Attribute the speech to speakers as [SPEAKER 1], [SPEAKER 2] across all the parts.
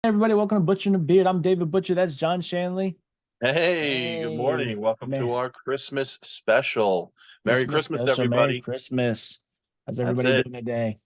[SPEAKER 1] Everybody, welcome to Butcher and the Beard. I'm David Butcher. That's John Shanley.
[SPEAKER 2] Hey, good
[SPEAKER 1] Hey,
[SPEAKER 2] morning. Welcome to
[SPEAKER 1] man,
[SPEAKER 2] our Christmas special. Merry
[SPEAKER 1] Christmas
[SPEAKER 2] Christmas,
[SPEAKER 1] special. Merry
[SPEAKER 2] everybody.
[SPEAKER 1] Christmas. How's
[SPEAKER 2] That's
[SPEAKER 1] everybody
[SPEAKER 2] it.
[SPEAKER 1] doing today?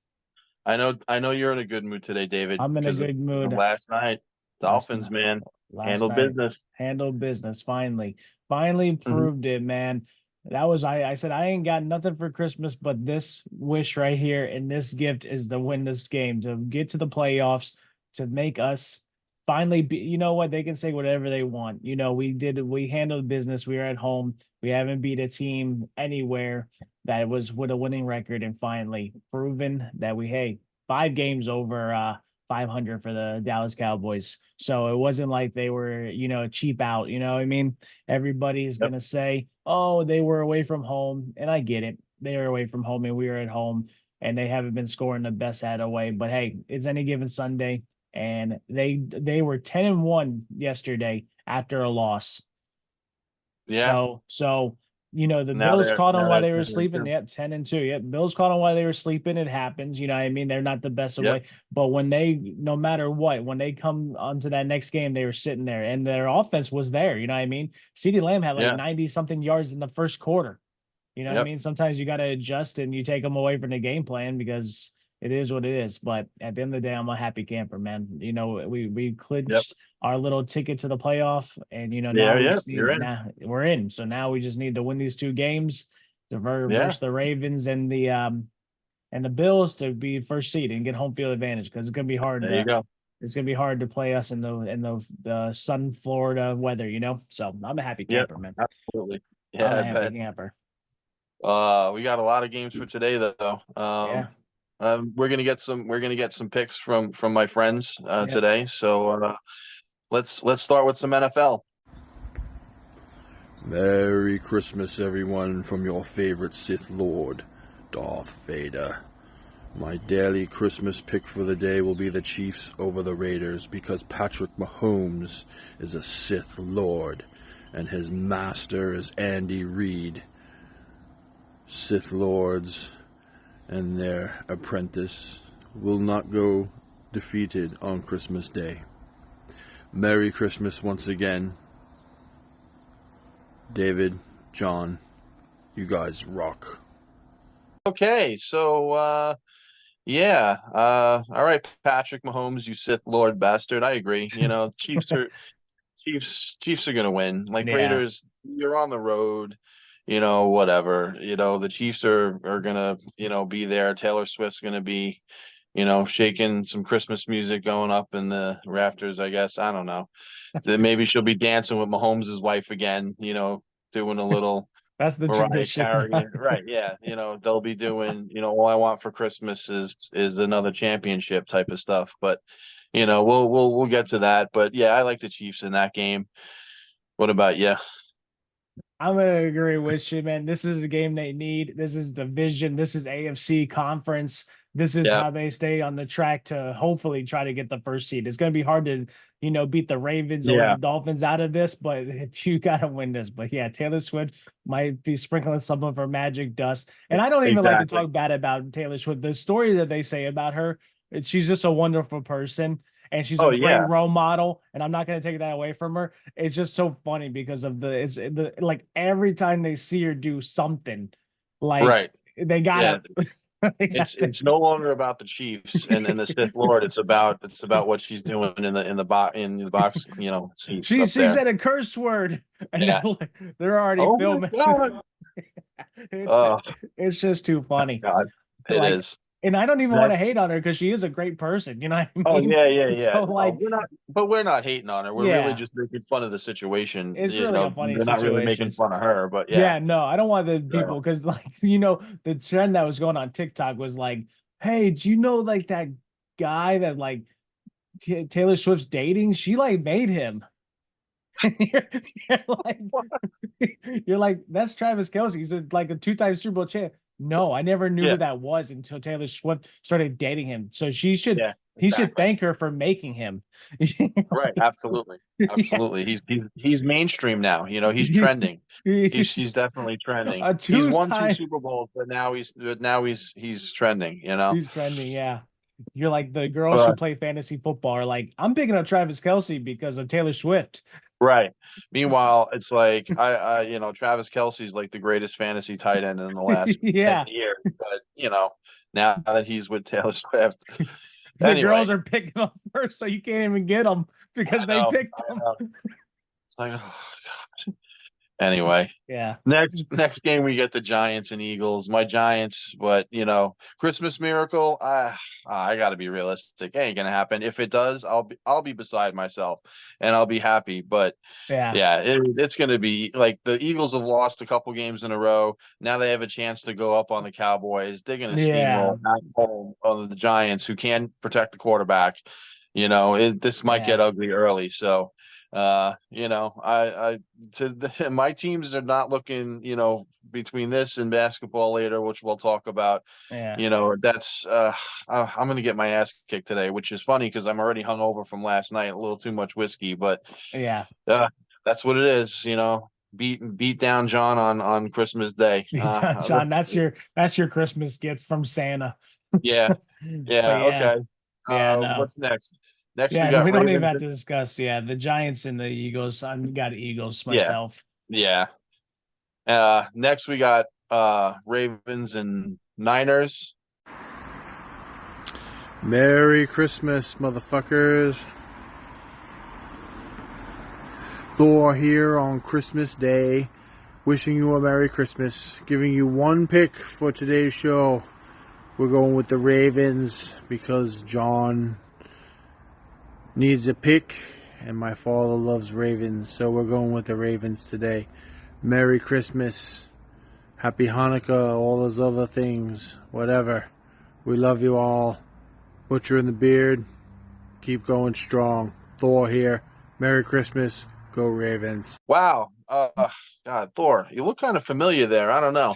[SPEAKER 2] I know you're in a good mood today, David,
[SPEAKER 1] I'm in a
[SPEAKER 2] because of
[SPEAKER 1] good mood.
[SPEAKER 2] last night.
[SPEAKER 1] Last
[SPEAKER 2] Dolphins,
[SPEAKER 1] night,
[SPEAKER 2] man,
[SPEAKER 1] last
[SPEAKER 2] handle
[SPEAKER 1] night,
[SPEAKER 2] business.
[SPEAKER 1] handled business. Finally
[SPEAKER 2] Mhm.
[SPEAKER 1] proved it, man. That was I said I ain't got nothing for Christmas, but this wish right here and this gift is to win this game, to get to the playoffs, to make us finally be. You know what? They can say whatever they want. We handled business. We were at home. We haven't beat a team anywhere that was with a winning record, and finally proven that hey, 5 games over 500 for the Dallas Cowboys. So it wasn't like they were, cheap out. You know what I mean? Everybody's
[SPEAKER 2] Yep.
[SPEAKER 1] going to say, oh, they were away from home. And I get it. They were away from home and we were at home and they haven't been scoring the best out of way. But hey, it's any given Sunday. And they were 10-1 yesterday after a loss.
[SPEAKER 2] Yeah.
[SPEAKER 1] So the
[SPEAKER 2] Now
[SPEAKER 1] Bills
[SPEAKER 2] they're
[SPEAKER 1] caught them
[SPEAKER 2] now
[SPEAKER 1] while
[SPEAKER 2] they're
[SPEAKER 1] they were
[SPEAKER 2] 10 and
[SPEAKER 1] sleeping.
[SPEAKER 2] 2.
[SPEAKER 1] Yep, 10-2. Yep, Bills caught them while they were sleeping. It happens. You know what I mean? They're not the best of
[SPEAKER 2] Yep.
[SPEAKER 1] way, but when they, no matter what, when they come onto that next game, they were sitting there and their offense was there. You know what I mean? CeeDee Lamb had like
[SPEAKER 2] Yeah.
[SPEAKER 1] 90 something yards in the first quarter. You know what I
[SPEAKER 2] Yep.
[SPEAKER 1] mean? Sometimes you got to adjust and you take them away from the game plan because it is what it is. But at the end of the day, I'm a happy camper, man. We
[SPEAKER 2] Yep.
[SPEAKER 1] clinched our little ticket to the playoff, and now
[SPEAKER 2] Yeah.
[SPEAKER 1] we
[SPEAKER 2] Yeah.
[SPEAKER 1] just
[SPEAKER 2] You're
[SPEAKER 1] need
[SPEAKER 2] in.
[SPEAKER 1] now we're in. So now we just need to win these 2 games to
[SPEAKER 2] Yeah.
[SPEAKER 1] versus the Ravens and the Bills to be first seed and get home field advantage because it's gonna be hard
[SPEAKER 2] There you
[SPEAKER 1] to
[SPEAKER 2] go.
[SPEAKER 1] it's gonna be hard to play us in the sun Florida weather. So I'm a happy
[SPEAKER 2] Yep.
[SPEAKER 1] camper, man.
[SPEAKER 2] Absolutely.
[SPEAKER 1] I'm
[SPEAKER 2] Yeah,
[SPEAKER 1] a
[SPEAKER 2] I
[SPEAKER 1] happy
[SPEAKER 2] bet.
[SPEAKER 1] camper.
[SPEAKER 2] We got a lot of games for today, though.
[SPEAKER 1] Yeah.
[SPEAKER 2] We're gonna get some picks from my friends
[SPEAKER 1] Yeah.
[SPEAKER 2] today. So let's start with some NFL.
[SPEAKER 3] Merry Christmas, everyone, from your favorite Sith Lord, Darth Vader. My daily Christmas pick for the day will be the Chiefs over the Raiders because Patrick Mahomes is a Sith Lord and his master is Andy Reid. Sith Lords and their apprentice will not go defeated on Christmas Day. Merry Christmas once again. David, John, you guys rock.
[SPEAKER 2] Okay, so yeah, all right, Patrick Mahomes, you Sith Lord bastard. I agree. Chiefs are gonna win. Like
[SPEAKER 1] Yeah.
[SPEAKER 2] Raiders, you're on the road, whatever. The Chiefs are gonna, be there. Taylor Swift's gonna be, shaking some Christmas music going up in the rafters, I guess. I don't know. Then maybe she'll be dancing with Mahomes' wife again, doing a little
[SPEAKER 1] That's the
[SPEAKER 2] Mariah
[SPEAKER 1] tradition.
[SPEAKER 2] Carey, right? Yeah, they'll be doing, all I want for Christmas is another championship type of stuff. But we'll get to that. But yeah, I like the Chiefs in that game. What about you?
[SPEAKER 1] I'm gonna agree with you, man. This is a game they need. This is division. This is AFC conference. This is
[SPEAKER 2] Yeah,
[SPEAKER 1] how they stay on the track to hopefully try to get the first seed. It's gonna be hard to, beat the Ravens or the
[SPEAKER 2] yeah,
[SPEAKER 1] Dolphins out of this, but if you gotta win this. But yeah, Taylor Swift might be sprinkling some of her magic dust. And I don't even like to
[SPEAKER 2] exactly.
[SPEAKER 1] talk bad about Taylor Swift. The story that they say about her, she's just a wonderful person and she's a
[SPEAKER 2] Oh
[SPEAKER 1] great
[SPEAKER 2] yeah,
[SPEAKER 1] role model. And I'm not gonna take that away from her. It's just so funny because of the like every time they see her do something, like
[SPEAKER 2] right.
[SPEAKER 1] they
[SPEAKER 2] Yeah,
[SPEAKER 1] gotta they
[SPEAKER 2] it's
[SPEAKER 1] gotta
[SPEAKER 2] it's no longer about the Chiefs and the Sith Lord. It's about what she's doing in the box, seats
[SPEAKER 1] she
[SPEAKER 2] up
[SPEAKER 1] she
[SPEAKER 2] there.
[SPEAKER 1] said a curse word and
[SPEAKER 2] Yeah.
[SPEAKER 1] they're already
[SPEAKER 2] Oh my
[SPEAKER 1] filming.
[SPEAKER 2] God.
[SPEAKER 1] it's
[SPEAKER 2] Oh
[SPEAKER 1] it's just too funny.
[SPEAKER 2] God, it
[SPEAKER 1] Like,
[SPEAKER 2] is.
[SPEAKER 1] and I don't even want to
[SPEAKER 2] That's
[SPEAKER 1] hate on her because she is a great person, you know what I
[SPEAKER 2] Oh
[SPEAKER 1] mean?
[SPEAKER 2] yeah, yeah, yeah.
[SPEAKER 1] So
[SPEAKER 2] No,
[SPEAKER 1] like,
[SPEAKER 2] we're not hating on her. We're really
[SPEAKER 1] yeah,
[SPEAKER 2] just making fun of the situation.
[SPEAKER 1] it's really a funny
[SPEAKER 2] They're not really making
[SPEAKER 1] situation.
[SPEAKER 2] fun of her, but yeah.
[SPEAKER 1] Yeah, no, I don't want the
[SPEAKER 2] So,
[SPEAKER 1] people because like the trend that was going on TikTok was like, hey, do you know like that guy that like Taylor Swift's dating? She like made him. You're like, you're like, that's Travis Kelsey. He's like a 2-time Super Bowl champ. No, I never knew
[SPEAKER 2] yeah,
[SPEAKER 1] who that was until Taylor Swift started dating him. So
[SPEAKER 2] yeah,
[SPEAKER 1] he should
[SPEAKER 2] exactly.
[SPEAKER 1] thank her for making him.
[SPEAKER 2] Right, absolutely,
[SPEAKER 1] Yeah.
[SPEAKER 2] absolutely. He's mainstream now. He's trending. He's definitely trending.
[SPEAKER 1] A
[SPEAKER 2] He's won two
[SPEAKER 1] two-time
[SPEAKER 2] Super Bowls, but now he's trending.
[SPEAKER 1] he's trending, yeah. You're like the girls who play fantasy football are like, I'm picking up Travis Kelce because of Taylor Swift.
[SPEAKER 2] Right. Meanwhile, it's like Travis Kelsey's like the greatest fantasy tight end in the last 10
[SPEAKER 1] Yeah.
[SPEAKER 2] years. But now that he's with Taylor Swift.
[SPEAKER 1] The
[SPEAKER 2] Anyway,
[SPEAKER 1] girls are picking them first, so you can't even get them because they picked them.
[SPEAKER 2] It's like, oh, anyway.
[SPEAKER 1] Yeah.
[SPEAKER 2] Next game we get the Giants and Eagles. My Giants, but Christmas miracle. I got to be realistic. It ain't gonna happen. If it does, I'll be beside myself and I'll be happy. But
[SPEAKER 1] yeah,
[SPEAKER 2] it's gonna be like the Eagles have lost a couple games in a row. Now they have a chance to go up on the Cowboys. They're gonna
[SPEAKER 1] yeah,
[SPEAKER 2] steamroll at home on the Giants, who can protect the quarterback. This might get ugly early. So my teams are not looking, between this and basketball later, which we'll talk about. That's I'm gonna get my ass kicked today, which is funny because I'm already hungover from last night, a little too much whiskey, but that's what it is. Beat down John on Christmas Day.
[SPEAKER 1] John, that's your Christmas gift from Santa.
[SPEAKER 2] Yeah. Okay.
[SPEAKER 1] No.
[SPEAKER 2] What's next? Next we
[SPEAKER 1] no,
[SPEAKER 2] got
[SPEAKER 1] we don't even
[SPEAKER 2] Ravens.
[SPEAKER 1] have to discuss. The Giants and the Eagles. I've got Eagles
[SPEAKER 2] Yeah.
[SPEAKER 1] myself.
[SPEAKER 2] Yeah. Next we got Ravens and Niners.
[SPEAKER 3] Merry Christmas, motherfuckers. Thor here on Christmas Day, wishing you a Merry Christmas, giving you one pick for today's show. We're going with the Ravens because John needs a pick and my father loves Ravens, so we're going with the Ravens today. Merry Christmas, Happy Hanukkah, all those other things, whatever. We love you all. Butcher and the Beard, keep going strong. Thor here. Merry Christmas. Go Ravens.
[SPEAKER 2] Wow. God, Thor, you look kind of familiar there. I don't know.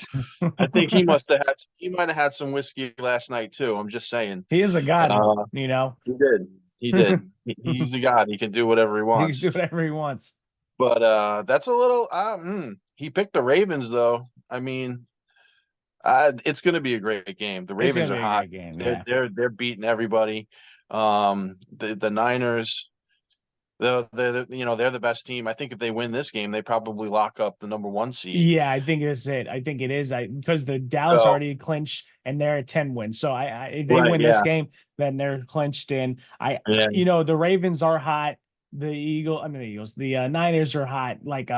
[SPEAKER 2] I think he might have had some whiskey last night too. I'm just saying.
[SPEAKER 1] He is a god,
[SPEAKER 2] He did. He's a god. He can do whatever he wants.
[SPEAKER 1] He can do whatever he wants.
[SPEAKER 2] But that's a little he picked the Ravens though. I mean, it's going to be a great game. The Ravens are hot. They're beating everybody. The Niners, they're the best team. I think if they win this game, they probably lock up the number 1 seed.
[SPEAKER 1] Yeah, I think that's it. I think it is. Because the Dallas already clinched and they're at 10 wins. So if they win this game, then they're clinched in. The Ravens are hot. The Niners are hot. Like,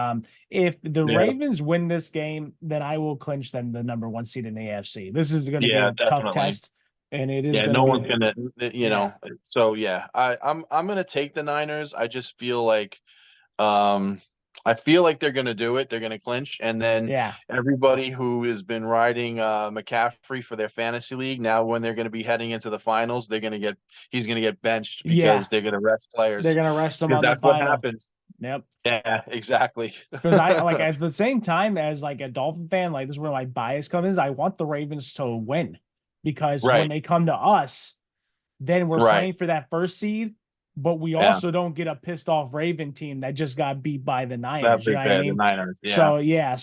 [SPEAKER 1] if the Ravens win this game, then I will clinch them the number 1 seed in the AFC. This is going to be a tough test. And it is
[SPEAKER 2] no one's gonna so I'm gonna take the Niners. I just feel like they're gonna do it. They're gonna clinch, and then everybody who has been riding McCaffrey for their fantasy league, now when they're gonna be heading into the finals, he's gonna get benched because they're gonna rest players.
[SPEAKER 1] They're gonna rest them on
[SPEAKER 2] that's
[SPEAKER 1] the final.
[SPEAKER 2] What happens.
[SPEAKER 1] Yep.
[SPEAKER 2] Yeah, exactly.
[SPEAKER 1] Because I like as the same time as like a Dolphin fan, like this is where my bias comes in. I want the Ravens to win. Because when they come to us, then we're playing for that first seed, but we also don't get a pissed off Raven team that just got beat by the Niners. You know what I mean?
[SPEAKER 2] The Niners,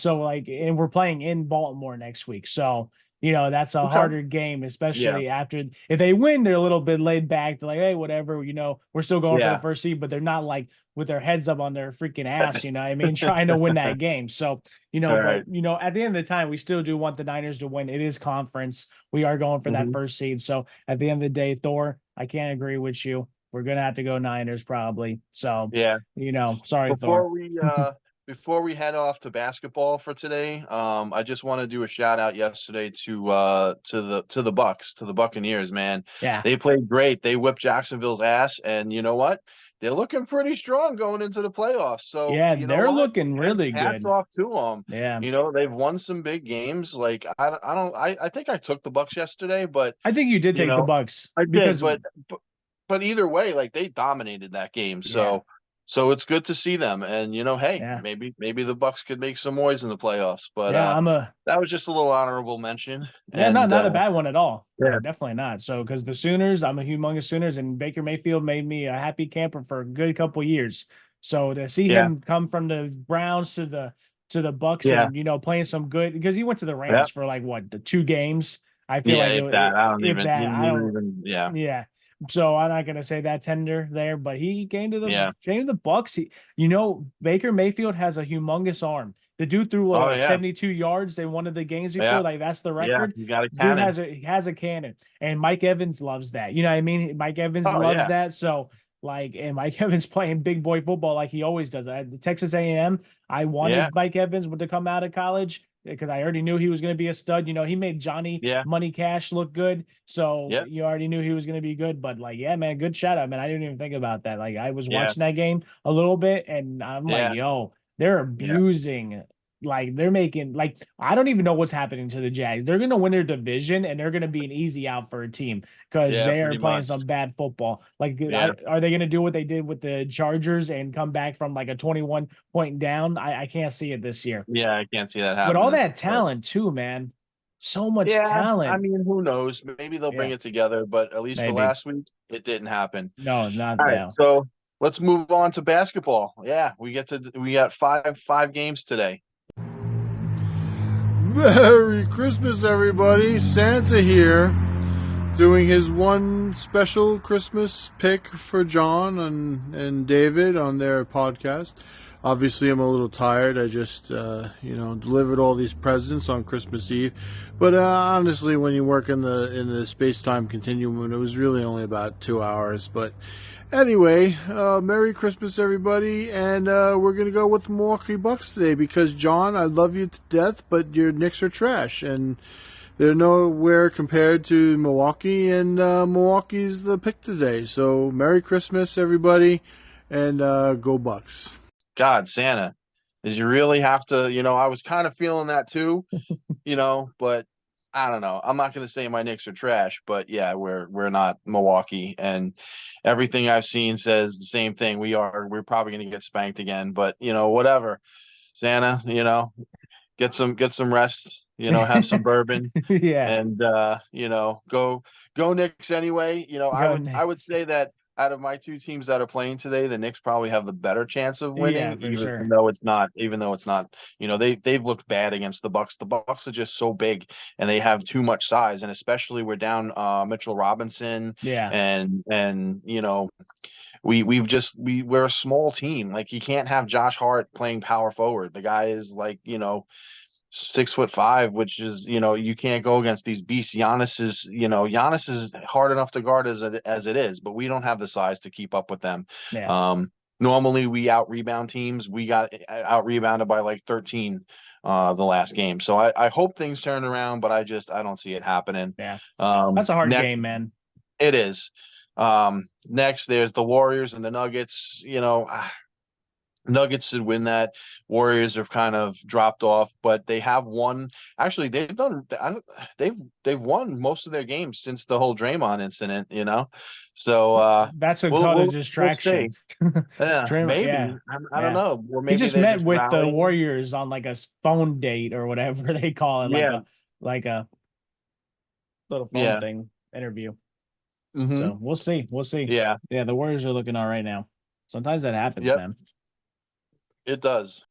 [SPEAKER 1] So like, and we're playing in Baltimore next week. So, that's a harder game, especially after if they win, they're a little bit laid back. They're like, hey, whatever, we're still going for the first seed, but they're not like with their heads up on their freaking ass, you know what I mean, trying to win that game. So, but at the end of the time, we still do want the Niners to win. It is conference. We are going for that first seed. So at the end of the day, Thor, I can't agree with you. We're gonna have to go Niners probably. So sorry, Thor.
[SPEAKER 2] Before we head off to basketball for today, I just want to do a shout out yesterday to the Bucks, to the Buccaneers, man.
[SPEAKER 1] Yeah.
[SPEAKER 2] They played great. They whipped Jacksonville's ass, and you know what? They're looking pretty strong going into the playoffs. So
[SPEAKER 1] they're looking really good.
[SPEAKER 2] Hats off to them.
[SPEAKER 1] Yeah.
[SPEAKER 2] They've won some big games. Like I think I took the Bucks yesterday, but
[SPEAKER 1] I think you did take the Bucks.
[SPEAKER 2] I did, but either way, like they dominated that game. So it's good to see them, and maybe the Bucks could make some noise in the playoffs. But that was just a little honorable mention.
[SPEAKER 1] Yeah, not a bad one at all. Yeah, definitely not. So because the Sooners, I'm a humongous Sooners, and Baker Mayfield made me a happy camper for a good couple years. So to see him come from the Browns to the Bucks and playing some good, because he went to the Rams for like the 2 games. I feel
[SPEAKER 2] Yeah,
[SPEAKER 1] like
[SPEAKER 2] if that, I don't
[SPEAKER 1] if
[SPEAKER 2] even,
[SPEAKER 1] that, I don't.
[SPEAKER 2] yeah,
[SPEAKER 1] Yeah. So I'm not gonna say that tender there, but he
[SPEAKER 2] yeah.
[SPEAKER 1] came to the Bucks. Baker Mayfield has a humongous arm. The dude threw
[SPEAKER 2] Oh,
[SPEAKER 1] like
[SPEAKER 2] yeah,
[SPEAKER 1] 72 yards. They won of the games before.
[SPEAKER 2] yeah,
[SPEAKER 1] Like that's the
[SPEAKER 2] yeah.
[SPEAKER 1] record.
[SPEAKER 2] You got a
[SPEAKER 1] Dude
[SPEAKER 2] cannon.
[SPEAKER 1] he has a cannon. And Mike Evans loves that. You know what I mean? Mike Evans
[SPEAKER 2] Oh,
[SPEAKER 1] loves
[SPEAKER 2] yeah,
[SPEAKER 1] that. So like, and Mike Evans playing big boy football like he always does. At Texas A&M, I
[SPEAKER 2] yeah,
[SPEAKER 1] wanted Mike Evans to come out of college because I already knew he was going to be a stud. He made Johnny
[SPEAKER 2] yeah,
[SPEAKER 1] Money Cash look good. So
[SPEAKER 2] yeah,
[SPEAKER 1] you already knew he was going to be good. But like, yeah, man, good shout out, man. I didn't even think about that. Like, I was
[SPEAKER 2] yeah,
[SPEAKER 1] watching that game a little bit and I'm like,
[SPEAKER 2] yeah,
[SPEAKER 1] yo, they're
[SPEAKER 2] yeah,
[SPEAKER 1] abusing. Like they're making like I don't even know what's happening to the Jags. They're gonna win their division and they're gonna be an easy out for a team because
[SPEAKER 2] yeah.
[SPEAKER 1] they are
[SPEAKER 2] Pretty
[SPEAKER 1] playing
[SPEAKER 2] much.
[SPEAKER 1] some bad football. Like,
[SPEAKER 2] Yeah,
[SPEAKER 1] are they gonna do what they did with the Chargers and come back from like a 21 point down? I can't see it this year
[SPEAKER 2] yeah. I can't see that
[SPEAKER 1] with all
[SPEAKER 2] happening.
[SPEAKER 1] that
[SPEAKER 2] But
[SPEAKER 1] talent too, man. So much
[SPEAKER 2] yeah, I
[SPEAKER 1] talent.
[SPEAKER 2] mean, who knows? Maybe they'll bring
[SPEAKER 1] Yeah,
[SPEAKER 2] it together. But at least for
[SPEAKER 1] maybe.
[SPEAKER 2] last week, it didn't happen.
[SPEAKER 1] No, not
[SPEAKER 2] All right,
[SPEAKER 1] now.
[SPEAKER 2] so let's move on to basketball. Yeah, we got five games today.
[SPEAKER 3] Merry Christmas, everybody. Santa here, doing his one special Christmas pick for John and David on their podcast. Obviously, I'm a little tired. I just, delivered all these presents on Christmas Eve. But honestly, when you work in the space-time continuum, it was really only about 2 hours. But anyway, Merry Christmas, everybody, and we're gonna go with the Milwaukee Bucks today because John, I love you to death, but your Knicks are trash, and they're nowhere compared to Milwaukee, and Milwaukee's the pick today. So Merry Christmas, everybody, and go Bucks.
[SPEAKER 2] God, Santa, did you really have to? I was kind of feeling that too. But I don't know. I'm not going to say my Knicks are trash, but yeah, we're not Milwaukee, and everything I've seen says the same thing. We're probably going to get spanked again, but whatever. Santa, get some rest. Have some bourbon,
[SPEAKER 1] Yeah,
[SPEAKER 2] and go Knicks anyway. I
[SPEAKER 1] go
[SPEAKER 2] would I would
[SPEAKER 1] Knicks.
[SPEAKER 2] say that out of my two teams that are playing today, the Knicks probably have the better chance of
[SPEAKER 1] Yeah,
[SPEAKER 2] winning,
[SPEAKER 1] for sure.
[SPEAKER 2] even though it's not, they've looked bad against the Bucks. The Bucks are just so big and they have too much size, and especially we're down Mitchell Robinson,
[SPEAKER 1] Yeah,
[SPEAKER 2] and we're a small team. Like, you can't have Josh Hart playing power forward. The guy is like, 6'5", which is, you can't go against these beasts. Giannis is hard enough to guard as it is, but we don't have the size to keep up with them.
[SPEAKER 1] yeah,
[SPEAKER 2] Um, Normally we out rebound teams. We got out rebounded by like 13 the last game. So I hope things turn around, but I don't see it happening.
[SPEAKER 1] yeah. That's a hard
[SPEAKER 2] Next
[SPEAKER 1] game, man.
[SPEAKER 2] it is. Next there's the Warriors and the Nuggets. Nuggets should win that. Warriors have kind of dropped off, but they have won. Actually, they've done. They've won most of their games since the whole Draymond incident. So
[SPEAKER 1] That's a
[SPEAKER 2] we'll
[SPEAKER 1] call to
[SPEAKER 2] we'll see.
[SPEAKER 1] distraction.
[SPEAKER 2] Yeah,
[SPEAKER 1] Draymond,
[SPEAKER 2] maybe.
[SPEAKER 1] yeah,
[SPEAKER 2] I don't
[SPEAKER 1] yeah.
[SPEAKER 2] know. Or
[SPEAKER 1] He
[SPEAKER 2] maybe
[SPEAKER 1] just
[SPEAKER 2] they're
[SPEAKER 1] met
[SPEAKER 2] just
[SPEAKER 1] with the
[SPEAKER 2] rallying.
[SPEAKER 1] Warriors on like a phone date or whatever they call it,
[SPEAKER 2] Yeah,
[SPEAKER 1] like a little phone
[SPEAKER 2] yeah,
[SPEAKER 1] thing interview.
[SPEAKER 2] mm-hmm,
[SPEAKER 1] So we'll see. We'll see.
[SPEAKER 2] yeah,
[SPEAKER 1] Yeah, the Warriors are looking all right now. Sometimes that happens,
[SPEAKER 2] yep.
[SPEAKER 1] man.
[SPEAKER 2] It does.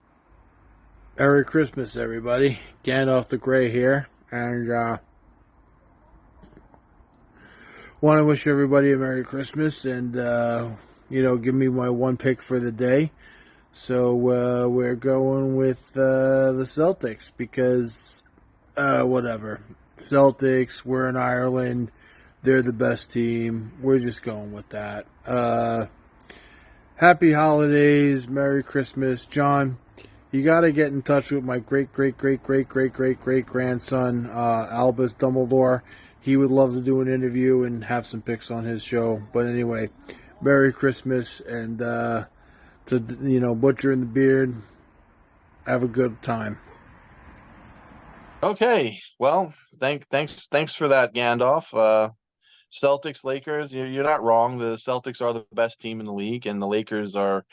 [SPEAKER 3] Merry Christmas, everybody. Gandalf the Grey here, and want to wish everybody a Merry Christmas, and give me my one pick for the day. So we're going with the Celtics because whatever. Celtics, we're in Ireland. They're the best team. We're just going with that. Happy holidays. Merry Christmas. John, you got to get in touch with my great grandson, Albus Dumbledore. He would love to do an interview and have some picks on his show. But anyway, Merry Christmas, and to Butcher and the Beard, have a good time.
[SPEAKER 2] Okay. Well, thanks for that, Gandalf. Celtics, Lakers. You're not wrong. The Celtics are the best team in the league, and the Lakers are.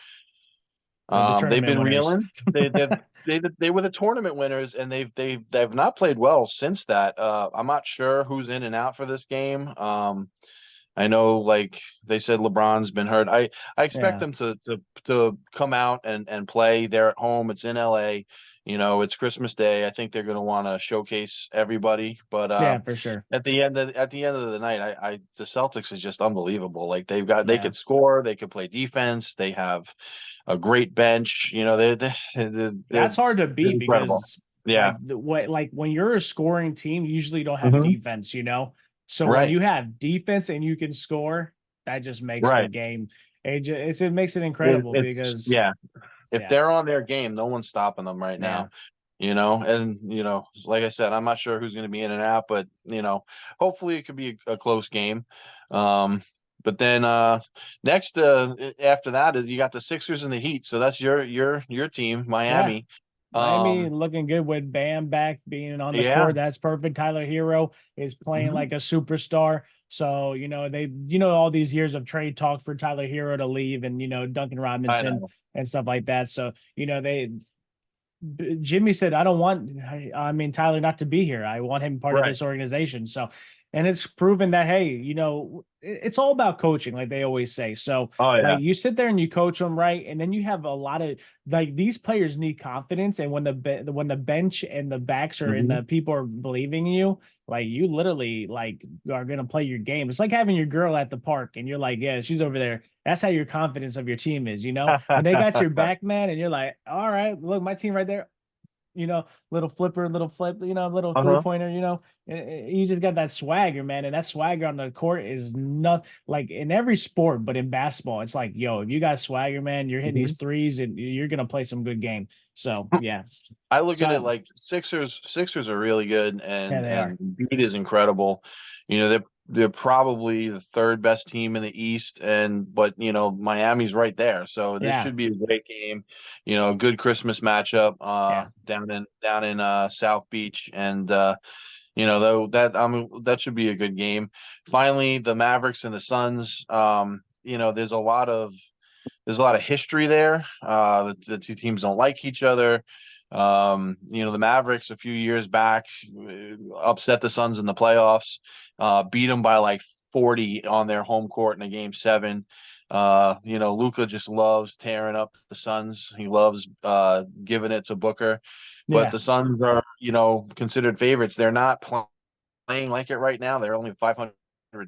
[SPEAKER 1] The
[SPEAKER 2] They've
[SPEAKER 1] tournament
[SPEAKER 2] been
[SPEAKER 1] winners.
[SPEAKER 2] reeling. They were the tournament winners, and they've not played well since that. I'm not sure who's in and out for this game. I know, like they said, LeBron's been hurt. I expect
[SPEAKER 1] Yeah.
[SPEAKER 2] them to come out and play. They're at home. It's in LA. It's Christmas Day. I think they're going to want to showcase everybody. But
[SPEAKER 1] Yeah, for sure.
[SPEAKER 2] at the end of the night, the Celtics is just unbelievable. Like they
[SPEAKER 1] Yeah.
[SPEAKER 2] could score, they could play defense, they have a great bench. They're
[SPEAKER 1] That's hard to beat
[SPEAKER 2] incredible.
[SPEAKER 1] because
[SPEAKER 2] Yeah.
[SPEAKER 1] like when you're a scoring team, you usually don't have
[SPEAKER 2] Hmm.
[SPEAKER 1] defense, you know? So when
[SPEAKER 2] Right.
[SPEAKER 1] you have defense and you can score, that just makes the
[SPEAKER 2] Right.
[SPEAKER 1] game it makes it incredible
[SPEAKER 2] It's
[SPEAKER 1] because
[SPEAKER 2] yeah. If
[SPEAKER 1] yeah,
[SPEAKER 2] they're on their game, no one's stopping them right
[SPEAKER 1] yeah,
[SPEAKER 2] now. And like I said, I'm not sure who's going to be in and out, but hopefully it could be a close game. Um, but then next after that is you got the Sixers and the Heat. So that's your team,
[SPEAKER 1] yeah.
[SPEAKER 2] Miami.
[SPEAKER 1] Miami
[SPEAKER 2] Um,
[SPEAKER 1] looking good with Bam back being on the
[SPEAKER 2] yeah,
[SPEAKER 1] court. That's perfect. Tyler Hero is playing
[SPEAKER 2] mhm.
[SPEAKER 1] like a superstar. So, all these years of trade talk for Tyler Hero to leave and, Duncan
[SPEAKER 2] I
[SPEAKER 1] Robinson
[SPEAKER 2] know.
[SPEAKER 1] and stuff like that. So, Jimmy said, I don't want, Tyler not to be here. I want him part of
[SPEAKER 2] Right.
[SPEAKER 1] this organization. So, and it's proven that, hey, it's all about coaching, like they always say. So,
[SPEAKER 2] Oh yeah.
[SPEAKER 1] like you sit there and you coach them right, and then you have a lot of like these players need confidence, and when the bench and the backs are and
[SPEAKER 2] Hmm.
[SPEAKER 1] the people are believing in you, like you literally like are gonna play your game. It's like having your girl at the park, and you're like, yeah, she's over there. That's how your confidence of your team is, when they got your back, man, and you're like, all right, look, my team right there, little flipper, little flip, little
[SPEAKER 2] Uh-huh.
[SPEAKER 1] 3-pointer, you just got that swagger, man. And that swagger on the court is not like in every sport, but in basketball, it's like, yo, if you got swagger, man, you're hitting these threes and you're going to play some good game. So, yeah.
[SPEAKER 2] I look at it
[SPEAKER 1] So,
[SPEAKER 2] like Sixers are really good,
[SPEAKER 1] yeah,
[SPEAKER 2] and
[SPEAKER 1] they are.
[SPEAKER 2] Embiid is incredible. They're probably the third best team in the East, but Miami's right there, so this
[SPEAKER 1] Yeah.
[SPEAKER 2] should be a great game. Good Christmas matchup
[SPEAKER 1] Yeah.
[SPEAKER 2] down in South Beach, and though that should be a good game. Finally, the Mavericks and the Suns. There's a lot of history there. The two teams don't like each other. The Mavericks a few years back upset the Suns in the playoffs, beat them by like 40 on their home court in a game 7. Luka just loves tearing up the Suns. He loves giving it to Booker, but
[SPEAKER 1] Yeah.
[SPEAKER 2] the Suns are, considered favorites. They're not playing like it right now. They're only a 500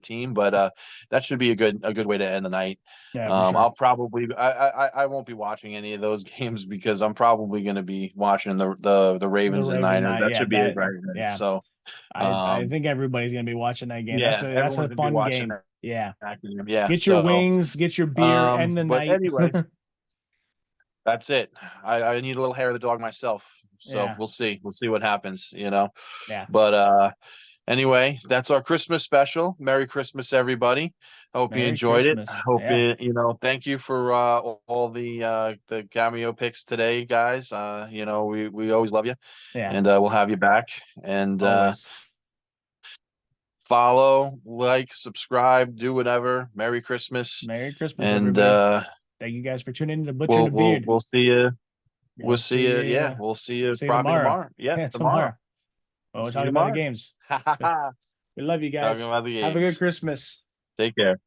[SPEAKER 2] team, but that should be a good way to end the night.
[SPEAKER 1] Yeah, for sure.
[SPEAKER 2] I won't be watching any of those games because I'm probably going to be watching the
[SPEAKER 1] The
[SPEAKER 2] Ravens and
[SPEAKER 1] Raven
[SPEAKER 2] Niners.
[SPEAKER 1] night.
[SPEAKER 2] That
[SPEAKER 1] Yeah.
[SPEAKER 2] should be a great night.
[SPEAKER 1] Yeah.
[SPEAKER 2] So
[SPEAKER 1] I
[SPEAKER 2] um,
[SPEAKER 1] think everybody's going to be watching that game. That's
[SPEAKER 2] yeah,
[SPEAKER 1] a
[SPEAKER 2] everyone's going to be
[SPEAKER 1] fun
[SPEAKER 2] watching
[SPEAKER 1] game. Yeah.
[SPEAKER 2] that game. Yeah.
[SPEAKER 1] Get your
[SPEAKER 2] So
[SPEAKER 1] wings, get your beer, and the
[SPEAKER 2] but
[SPEAKER 1] night.
[SPEAKER 2] anyway, that's it. I need a little hair of the dog myself. So
[SPEAKER 1] Yeah.
[SPEAKER 2] we'll see what happens.
[SPEAKER 1] Yeah.
[SPEAKER 2] But anyway, that's our Christmas special. Merry Christmas, everybody. I hope you
[SPEAKER 1] Merry
[SPEAKER 2] enjoyed it. I
[SPEAKER 1] Christmas.
[SPEAKER 2] hope
[SPEAKER 1] Yeah.
[SPEAKER 2] thank you for all the cameo picks today, guys. We always love you,
[SPEAKER 1] Yeah.
[SPEAKER 2] and we'll have you back. And
[SPEAKER 1] Always.
[SPEAKER 2] follow, like, subscribe, do whatever. Merry Christmas,
[SPEAKER 1] Merry Christmas,
[SPEAKER 2] and
[SPEAKER 1] everybody. Thank you guys for tuning in to Butcher and
[SPEAKER 2] we'll
[SPEAKER 1] the
[SPEAKER 2] we'll
[SPEAKER 1] Beard.
[SPEAKER 2] we'll see you.
[SPEAKER 1] Yeah,
[SPEAKER 2] We'll see you. Yeah, we'll see you
[SPEAKER 1] see you
[SPEAKER 2] probably
[SPEAKER 1] tomorrow.
[SPEAKER 2] tomorrow. Yeah,
[SPEAKER 1] Yeah,
[SPEAKER 2] tomorrow.
[SPEAKER 1] tomorrow. Well,
[SPEAKER 2] We'll
[SPEAKER 1] we're
[SPEAKER 2] see you
[SPEAKER 1] talking about the
[SPEAKER 2] tomorrow.
[SPEAKER 1] games. We love you
[SPEAKER 2] Talking
[SPEAKER 1] guys.
[SPEAKER 2] about the
[SPEAKER 1] Have a good
[SPEAKER 2] games.
[SPEAKER 1] Christmas.
[SPEAKER 2] Take care.